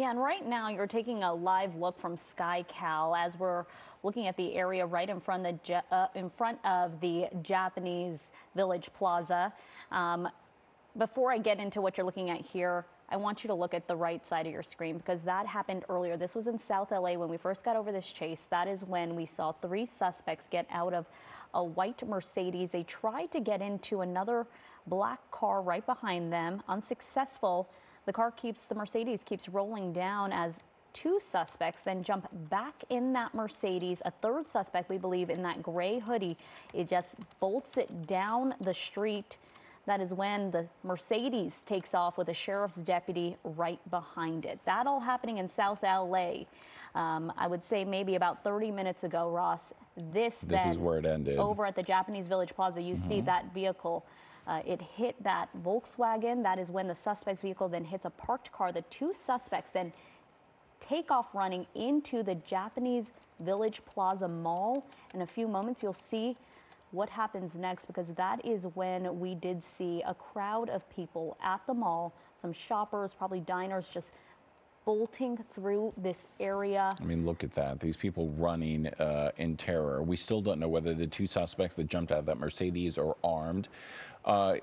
Yeah, and right now you're taking a live look from SkyCal as we're looking at the area right in front of the Japanese Village Plaza. Um, Before I get into what you're looking at here, I want you to look at the right side of your screen because that happened earlier. This was in South LA when we first got over this chase. That is when we saw three suspects get out of a white Mercedes. They tried to get into another black car right behind them, unsuccessful. The Mercedes keeps rolling down as two suspects then jump back in that Mercedes. A third suspect, we believe, in that gray hoodie, it just bolts it down the street. That is when the Mercedes takes off with a sheriff's deputy right behind it. That all happening in South LA. I would say maybe about 30 minutes ago, Ross. This is where it ended. Over at the Japanese Village Plaza, you see that vehicle. It hit that Volkswagen. That is when the suspect's vehicle then hits a parked car. The two suspects then take off running into the Japanese Village Plaza Mall. In a few moments, you'll see what happens next, because that is when we did see a crowd of people at the mall, some shoppers, probably diners, just bolting through this area. I mean, look at that. These people running in terror. We still don't know whether the two suspects that jumped out of that Mercedes are armed.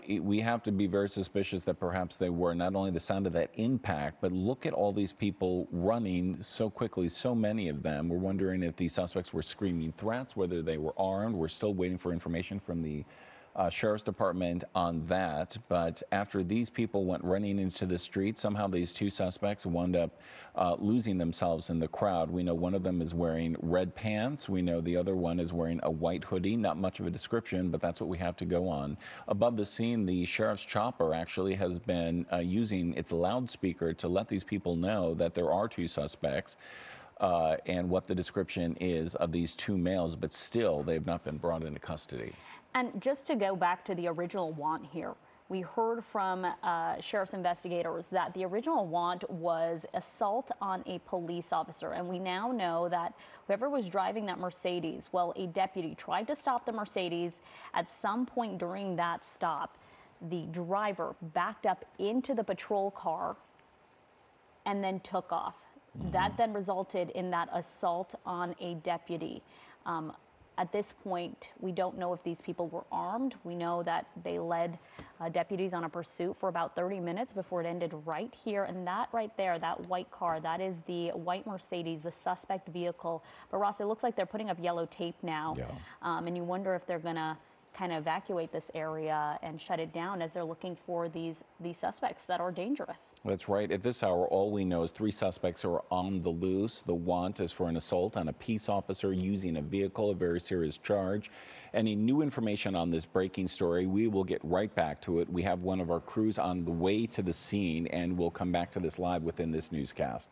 We have to be very suspicious that perhaps they were. Not only the sound of that impact, but look at all these people running so quickly, so many of them. We're wondering if these suspects were screaming threats, whether they were armed. We're still waiting for information from the Sheriff's Department on that. But after these people went running into the street, somehow these two suspects wound up losing themselves in the crowd. We know one of them is wearing red pants. We know the other one is wearing a white hoodie. Not much of a description, but that's what we have to go on. Above the scene, the sheriff's chopper actually has been using its loudspeaker to let these people know that there are two suspects. And what the description is of these two males, but still they've not been brought into custody. And just to go back to the original want here, we heard from sheriff's investigators that the original want was assault on a police officer. And we now know that whoever was driving that Mercedes, well, a deputy tried to stop the Mercedes. At some point during that stop, the driver backed up into the patrol car and then took off. That then resulted in that assault on a deputy. At this point, we don't know if these people were armed. We know that they led deputies on a pursuit for about 30 minutes before it ended right here. And that right there, that white car, that is the white Mercedes, the suspect vehicle. But Ross, it looks like they're putting up yellow tape now. Yeah. And you wonder if they're going to kind of evacuate this area and shut it down as they're looking for these suspects that are dangerous. That's right. At this hour, all we know is three suspects are on the loose. The want is for an assault on a peace officer using a vehicle, a very serious charge. Any new information on this breaking story, we will get right back to it. We have one of our crews on the way to the scene, and we'll come back to this live within this newscast.